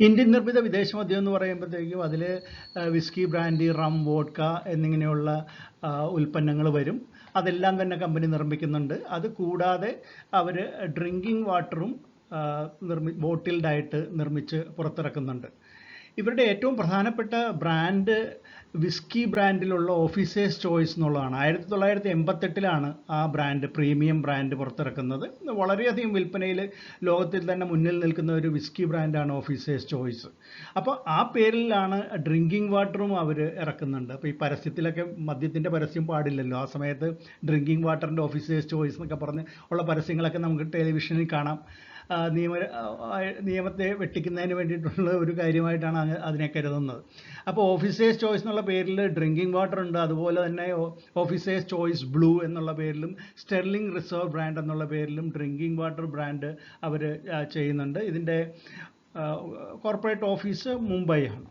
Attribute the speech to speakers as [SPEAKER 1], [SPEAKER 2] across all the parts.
[SPEAKER 1] Indian നിർമ്മിത വിദേശ മദ്യം എന്ന് പറയുമ്പോഴത്തേക്കും അതിൽ വിസ്കി, ബ്രാൻഡി, റം, വോഡ്ക എന്നിങ്ങനെയുള്ള ഉൽപ്പന്നങ്ങൾ വരും. അതെല്ലാം തന്നെ കമ്പനി നിർമ്മിക്കുന്നുണ്ട്. അത് കൂടാതെ അവർ ഡ്രിങ്കിങ് വാട്ടറും ബോട്ടിൽഡായിട്ട് നിർമ്മിച്ച് പുറത്തിറക്കുന്നുണ്ട്. ഇവരുടെ ഏറ്റവും പ്രധാനപ്പെട്ട ബ്രാൻഡ് വിസ്കി ബ്രാൻഡിലുള്ള ഓഫീസേഴ്സ് ചോയ്സ് എന്നുള്ളതാണ്. 1988 ആ ബ്രാൻഡ്, പ്രീമിയം ബ്രാൻഡ് പുറത്തിറക്കുന്നത്. വളരെയധികം വിൽപ്പനയിൽ ലോകത്തിൽ തന്നെ മുന്നിൽ നിൽക്കുന്ന ഒരു വിസ്കി ബ്രാൻഡാണ് ഓഫീസേഴ്സ് ചോയ്സ്. അപ്പോൾ ആ പേരിലാണ് ഡ്രിങ്കിങ് വാട്ടറും അവർ ഇറക്കുന്നുണ്ട്. അപ്പോൾ ഈ പരസ്യത്തിലൊക്കെ മദ്യത്തിൻ്റെ പരസ്യം പാടില്ലല്ലോ. ആ സമയത്ത് ഡ്രിങ്കിങ് വാട്ടറിൻ്റെ ഓഫീസേഴ്സ് ചോയ്സ് എന്നൊക്കെ പറഞ്ഞ് ഉള്ള പരസ്യങ്ങളൊക്കെ നമുക്ക് ടെലിവിഷനിൽ കാണാം. നിയമത്തെ വെട്ടിക്കുന്നതിന് വേണ്ടിയിട്ടുള്ള ഒരു കാര്യമായിട്ടാണ് അതിനെ കരുതുന്നത്. അപ്പോൾ ഓഫീസേഴ്സ് ചോയ്സ് എന്നുള്ള പേരിൽ ഡ്രിങ്കിങ് വാട്ടർ ഉണ്ട്. അതുപോലെ തന്നെ ഓഫീസേഴ്സ് ചോയ്സ് ബ്ലൂ എന്നുള്ള പേരിലും സ്റ്റെർലിംഗ് റിസർവ് ബ്രാൻഡ് എന്നുള്ള പേരിലും ഡ്രിങ്കിങ് വാട്ടർ ബ്രാൻഡ് അവർ ചെയ്യുന്നുണ്ട്. ഇതിൻ്റെ കോർപ്പറേറ്റ് ഓഫീസ് മുംബൈ ആണ്.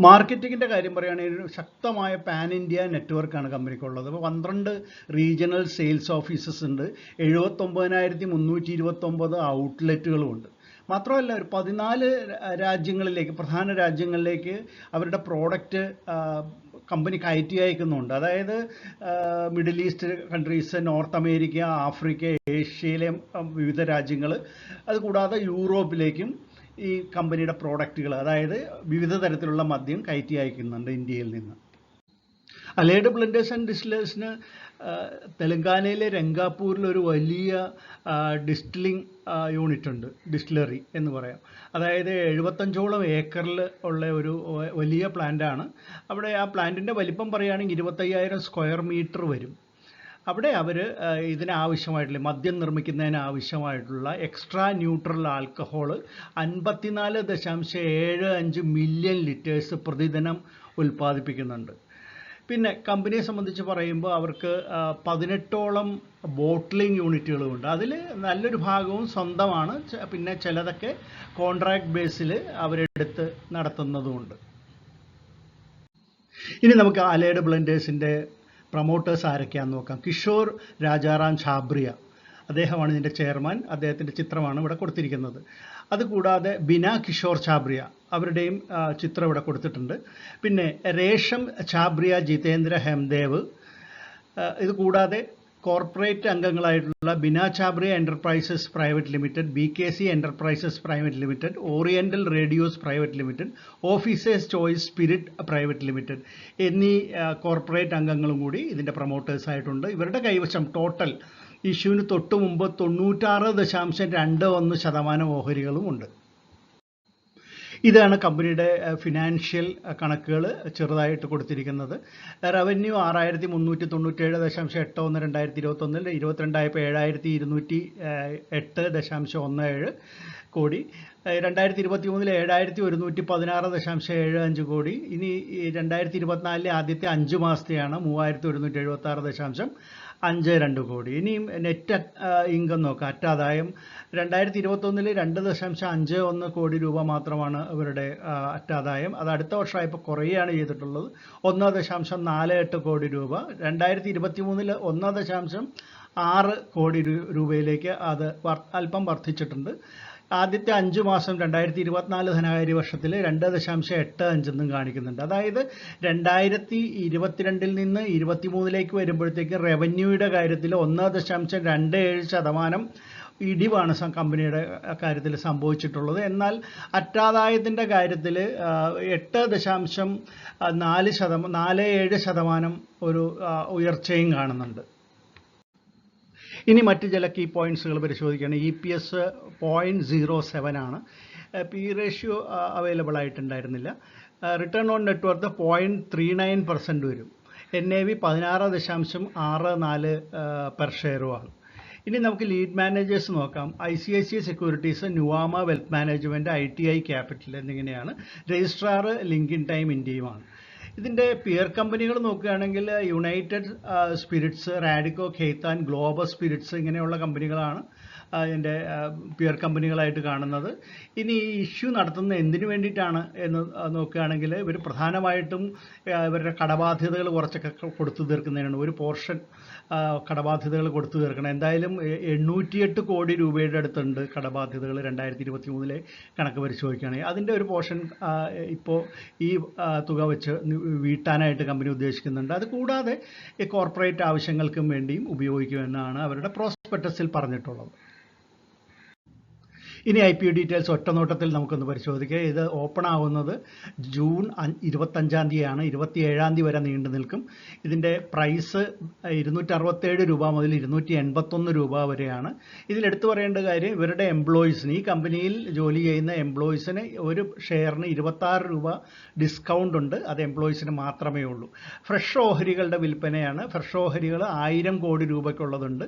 [SPEAKER 1] മാർക്കറ്റിങ്ങിൻ്റെ കാര്യം പറയുകയാണെങ്കിൽ ശക്തമായ പാൻ ഇന്ത്യ നെറ്റ്വർക്കാണ് കമ്പനിക്കുള്ളത്. അപ്പോൾ 12 റീജിയണൽ സെയിൽസ് ഓഫീസസ് ഉണ്ട്. 79,329 ഔട്ട്ലെറ്റുകളുമുണ്ട്. മാത്രമല്ല ഒരു 14 രാജ്യങ്ങളിലേക്ക്, പ്രധാന രാജ്യങ്ങളിലേക്ക് അവരുടെ പ്രോഡക്റ്റ് കമ്പനി കയറ്റി അയക്കുന്നുണ്ട്. അതായത് middle east countries, north America, Africa, ഏഷ്യയിലെ വിവിധ രാജ്യങ്ങൾ, അതുകൂടാതെ യൂറോപ്പിലേക്കും ഈ കമ്പനിയുടെ പ്രോഡക്റ്റുകൾ, അതായത് വിവിധ തരത്തിലുള്ള മദ്യം കയറ്റി അയക്കുന്നുണ്ട് ഇന്ത്യയിൽ നിന്ന്. അലൈഡ് ബ്ലെൻഡേഴ്സ് ആൻഡ് ഡിസ്റ്റിലേഴ്സിന് തെലങ്കാനയിലെ രംഗാപൂരിൽ ഒരു വലിയ ഡിസ്റ്റിലിംഗ് യൂണിറ്റ് ഉണ്ട്, ഡിസ്റ്റിലറി എന്ന് പറയാം. അതായത് 75ഓളം ഏക്കറിൽ ഉള്ള ഒരു വലിയ പ്ലാന്റാണ്. അവിടെ ആ പ്ലാന്റിൻ്റെ വലിപ്പം പറയുകയാണെങ്കിൽ 25,000 സ്ക്വയർ മീറ്റർ വരും. അവിടെ അവർ ഇതിനാവശ്യമായിട്ടുള്ള മദ്യം നിർമ്മിക്കുന്നതിന് ആവശ്യമായിട്ടുള്ള extra neutral alcohol 54.75 million litres പ്രതിദിനം ഉൽപ്പാദിപ്പിക്കുന്നുണ്ട്. പിന്നെ കമ്പനിയെ സംബന്ധിച്ച് പറയുമ്പോൾ അവർക്ക് 18ഓളം ബോട്ട്ലിംഗ് യൂണിറ്റുകളുമുണ്ട്. അതിൽ നല്ലൊരു ഭാഗവും സ്വന്തമാണ്, പിന്നെ ചിലതൊക്കെ കോൺട്രാക്ട് ബേസിൽ അവരെടുത്ത് നടത്തുന്നതുമുണ്ട്. ഇനി നമുക്ക് അലൈഡ് ബ്ലെൻഡേഴ്സിൻ്റെ പ്രൊമോട്ടേഴ്സ് ആരൊക്കെയാണെന്ന് നോക്കാം. കിഷോർ രാജാറാം ഛാബ്രിയ, അദ്ദേഹമാണ് ഇതിൻ്റെ ചെയർമാൻ. അദ്ദേഹത്തിൻ്റെ ചിത്രമാണ് ഇവിടെ കൊടുത്തിരിക്കുന്നത്. അതുകൂടാതെ ബിന കിഷോർ ഛാബ്രിയ, അവരുടെയും ചിത്രം ഇവിടെ കൊടുത്തിട്ടുണ്ട്. പിന്നെ രേഷം ഛാബ്രിയ, ജിതേന്ദ്ര ഹെംദേവ്. ഇത് കൂടാതെ കോർപ്പറേറ്റ് അംഗങ്ങളായിട്ടുള്ള Bina Chhabria enterprises private limited, BKC enterprises private limited, Oriental Radios private limited, Officer's Choice Spirit private limited എന്നീ കോർപ്പറേറ്റ് അംഗങ്ങളും കൂടി ഇതിൻ്റെ പ്രൊമോട്ടേഴ്സായിട്ടുണ്ട്. ഇവരുടെ കൈവശം ടോട്ടൽ ഇഷ്യൂവിന് തൊട്ട് മുമ്പ് 96.21% ഓഹരികളും ഉണ്ട്. ഇതാണ് കമ്പനിയുടെ ഫിനാൻഷ്യൽ കണക്കുകൾ ചെറുതായിട്ട് കൊടുത്തിരിക്കുന്നത്. റവന്യൂ 6,397.81 2021, 22 7,208.17 കോടി. 2023 7,116.75 കോടി. ഇനി 2024 ആദ്യത്തെ 5 മാസത്തെയാണ് 3,176.52 കോടി. ഇനിയും നെറ്റ് ഇൻകം നോക്കാം, അറ്റാദായം 2021 2.51 കോടി രൂപ മാത്രമാണ് ഇവരുടെ അറ്റാദായം. അത് അടുത്ത വർഷമായപ്പോൾ കുറയുകയാണ് ചെയ്തിട്ടുള്ളത്, 1.48 കോടി രൂപ. 2023 1.6 കോടി രൂപയിലേക്ക് അത് അല്പം വർദ്ധിച്ചിട്ടുണ്ട്. ആദ്യത്തെ 5 മാസം 2024 ധനകാര്യ വർഷത്തിൽ 2.85 എന്നും കാണിക്കുന്നുണ്ട്. അതായത് 2022 നിന്ന് 2023 വരുമ്പോഴത്തേക്ക് റവന്യൂയുടെ കാര്യത്തിൽ 1.27% ഇടിവാണ് കമ്പനിയുടെ കാര്യത്തിൽ സംഭവിച്ചിട്ടുള്ളത്. എന്നാൽ അറ്റാദായത്തിൻ്റെ കാര്യത്തിൽ 8.47% ഒരു ഉയർച്ചയും കാണുന്നുണ്ട്. ഇനി മറ്റ് ചില കീ പോയിന്റ്സുകൾ പരിശോധിക്കുകയാണ്. EPS 0.07 ആണ്. P റേഷ്യോ അവൈലബിൾ ആയിട്ടുണ്ടായിരുന്നില്ല. റിട്ടേൺ ഓൺ നെറ്റ്വർത്ത് 0.39% വരും. NAV 16.64 പെർ ഷെയറുമാണ്. ഇനി നമുക്ക് ലീഡ് മാനേജേഴ്സ് നോക്കാം. ICICI securities, Nuvama wealth management, ITI capital എന്നിങ്ങനെയാണ്. Registrar Link Intime. ഇതിൻ്റെ പിയർ കമ്പനികൾ നോക്കുകയാണെങ്കിൽ United Spirits, Radico Khaitan, Global Spirits ഇങ്ങനെയുള്ള കമ്പനികളാണ്. അതിൻ്റെ പിയർ കമ്പനികളായിട്ട് കാണുന്നത്. ഇനി ഈ ഇഷ്യൂ നടത്തുന്ന എന്തിനു വേണ്ടിയിട്ടാണ് എന്ന് നോക്കുകയാണെങ്കിൽ ഇവർ പ്രധാനമായിട്ടും ഇവരുടെ കടബാധ്യതകൾ കുറച്ചൊക്കെ കൊടുത്തു തീർക്കുന്നതിനാണ്. ഒരു പോർഷൻ കടബാധ്യതകൾ കൊടുത്തു തീർക്കണം. എന്തായാലും 808 കോടി രൂപയുടെ അടുത്തുണ്ട് കടബാധ്യതകൾ 2023 കണക്ക് പരിശോധിക്കുകയാണെങ്കിൽ. അതിൻ്റെ ഒരു പോർഷൻ ഇപ്പോൾ ഈ തുക വെച്ച് വീട്ടാനായിട്ട് കമ്പനി ഉദ്ദേശിക്കുന്നുണ്ട്. അത് കൂടാതെ ഈ കോർപ്പറേറ്റ് ആവശ്യങ്ങൾക്കും വേണ്ടിയും ഉപയോഗിക്കുമെന്നാണ് അവരുടെ പ്രോസ്പെക്ടസിൽ പറഞ്ഞിട്ടുള്ളത്. ഇനി IPO ഡീറ്റെയിൽസ് ഒറ്റനോട്ടത്തിൽ നമുക്കൊന്ന് പരിശോധിക്കാം. ഇത് ഓപ്പൺ ആവുന്നത് ജൂൺ 25-ാം തീയതിയാണ്. 27-ാം തീയതി വരെ നീണ്ടു നിൽക്കും. ഇതിൻ്റെ പ്രൈസ് 267 രൂപ മുതൽ 281 രൂപ വരെയാണ്. ഇതിലെടുത്തു പറയേണ്ട കാര്യം ഇവരുടെ എംപ്ലോയീസിന്, ഈ കമ്പനിയിൽ ജോലി ചെയ്യുന്ന എംപ്ലോയീസിന് ഒരു ഷെയറിന് 26 രൂപ ഡിസ്കൗണ്ട് ഉണ്ട്. അത് എംപ്ലോയീസിന് മാത്രമേ ഉള്ളൂ. ഫ്രഷ് ഓഹരികളുടെ വിൽപ്പനയാണ്. ഫ്രഷ് ഓഹരികൾ 1000 കോടി രൂപയ്ക്കുള്ളതുണ്ട്.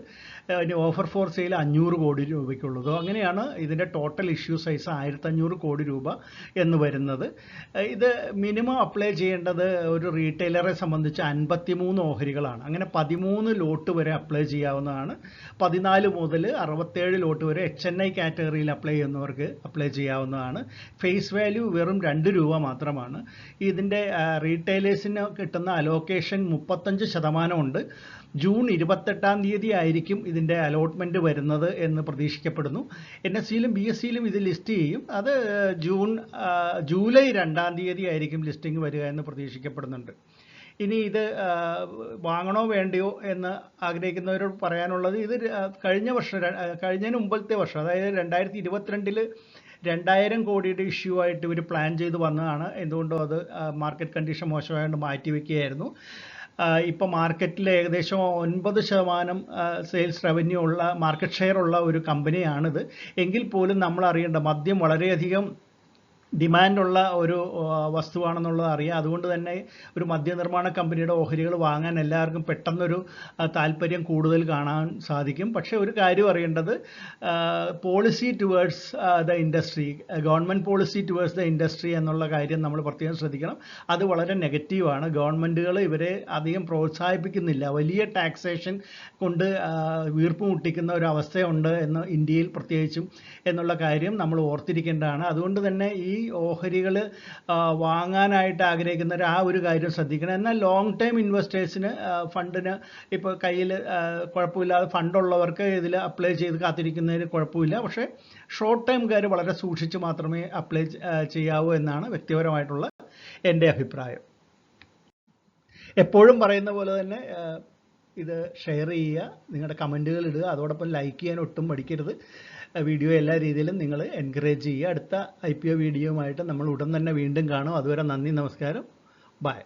[SPEAKER 1] ഇനി ഓഫർ ഫോർ സെയിൽ 500 കോടി രൂപയ്ക്കുള്ളതോ. അങ്ങനെയാണ് ഇതിൻ്റെ ടോട്ടൽ ഇഷ്യൂ സൈസ് 1500 കോടി രൂപ എന്ന് വരുന്നത്. ഇത് മിനിമം അപ്ലൈ ചെയ്യേണ്ടത് ഒരു റീറ്റെയിലറെ സംബന്ധിച്ച് 53 ഓഹരികളാണ്. അങ്ങനെ 13 ലോട്ട് വരെ അപ്ലൈ ചെയ്യാവുന്നതാണ്. 14 മുതൽ 67 ലോട്ട് വരെ HNI കാറ്റഗറിയിൽ അപ്ലൈ ചെയ്യുന്നവർക്ക് അപ്ലൈ ചെയ്യാവുന്നതാണ്. ഫേസ് വാല്യൂ വെറും 2 രൂപ മാത്രമാണ്. ഇതിൻ്റെ റീറ്റെയിലേഴ്സിന് കിട്ടുന്ന അലോക്കേഷൻ 35% ഉണ്ട്. ജൂൺ 28-ാം തീയതി ആയിരിക്കും ഇതിൻ്റെ അലോട്ട്മെൻറ്റ് വരുന്നത് എന്ന് പ്രതീക്ഷിക്കപ്പെടുന്നു. NSEയിലും BSEയിലും ഇത് ലിസ്റ്റ് ചെയ്യും. അത് ജൂലൈ 2-ാം തീയതി ആയിരിക്കും ലിസ്റ്റിംഗ് വരിക എന്ന് പ്രതീക്ഷിക്കപ്പെടുന്നുണ്ട്. ഇനി ഇത് വാങ്ങണോ വേണ്ടയോ എന്ന് ആഗ്രഹിക്കുന്നവരോട് പറയാനുള്ളത്, ഇത് കഴിഞ്ഞതിന് മുമ്പത്തെ വർഷം, അതായത് 2022-ൽ 2000 കോടിയുടെ ഇഷ്യൂ ആയിട്ട് ഇവർ പ്ലാൻ ചെയ്ത് വന്നതാണ്. എന്തുകൊണ്ടോ അത് മാർക്കറ്റ് കണ്ടീഷൻ മോശമായതുകൊണ്ട് മാറ്റിവെക്കുകയായിരുന്നു. ഇപ്പോൾ മാർക്കറ്റിൽ ഏകദേശം 9% സെയിൽസ് റവന്യൂ ഉള്ള മാർക്കറ്റ് ഷെയർ ഉള്ള ഒരു കമ്പനിയാണിത്. എങ്കിൽ പോലും നമ്മൾ അറിയേണ്ട, മദ്യം വളരെയധികം ഡിമാൻഡുള്ള ഒരു വസ്തുവാണെന്നുള്ളത് അറിയാം. അതുകൊണ്ട് തന്നെ ഒരു മദ്യനിർമ്മാണ കമ്പനിയുടെ ഓഹരികൾ വാങ്ങാൻ എല്ലാവർക്കും പെട്ടെന്നൊരു താല്പര്യം കൂടുതൽ കാണാൻ സാധിക്കും. പക്ഷേ ഒരു കാര്യം അറിയേണ്ടത്, policy towards the industry, government policy towards the industry എന്നുള്ള കാര്യം നമ്മൾ പ്രത്യേകം ശ്രദ്ധിക്കണം. അത് വളരെ നെഗറ്റീവാണ്. ഗവൺമെൻറ്റുകൾ ഇവരെ അധികം പ്രോത്സാഹിപ്പിക്കുന്നില്ല. വലിയ ടാക്സേഷൻ കൊണ്ട് വീർപ്പ് മുട്ടിക്കുന്ന ഒരു അവസ്ഥയുണ്ട് എന്ന് ഇന്ത്യയിൽ പ്രത്യേകിച്ചും എന്നുള്ള കാര്യം നമ്മൾ ഓർത്തിരിക്കേണ്ടതാണ്. അതുകൊണ്ട് തന്നെ ഈ ഓഹരികൾ വാങ്ങാനായിട്ട് ആഗ്രഹിക്കുന്നവർ ആ ഒരു കാര്യം ശ്രദ്ധിക്കണം. എന്നാൽ ലോങ് ടൈം ഇൻവെസ്റ്റേഴ്സിന്, ഫണ്ടിന് ഇപ്പോൾ കയ്യിൽ കുഴപ്പമില്ലാതെ ഫണ്ടുള്ളവർക്ക് ഇതിൽ അപ്ലൈ ചെയ്ത് കാത്തിരിക്കുന്നതിന് കുഴപ്പമില്ല. പക്ഷേ ഷോർട്ട് ടൈംകാർ വളരെ സൂക്ഷിച്ച് മാത്രമേ അപ്ലൈ ചെയ്യാവൂ എന്നാണ് വ്യക്തിപരമായിട്ടുള്ള എൻ്റെ അഭിപ്രായം. എപ്പോഴും പറയുന്ന പോലെ തന്നെ ഇത് ഷെയർ ചെയ്യുക, നിങ്ങളുടെ കമൻറ്റുകൾ ഇടുക, അതോടൊപ്പം ലൈക്ക് ചെയ്യാൻ ഒട്ടും മടിക്കരുത്. വീഡിയോ എല്ലാ രീതിയിലും നിങ്ങൾ എൻകറേജ് ചെയ്യുക. അടുത്ത IPO വീഡിയോയുമായിട്ട് നമ്മൾ ഉടൻ തന്നെ വീണ്ടും കാണും. അതുവരെ നന്ദി, നമസ്കാരം, ബൈ.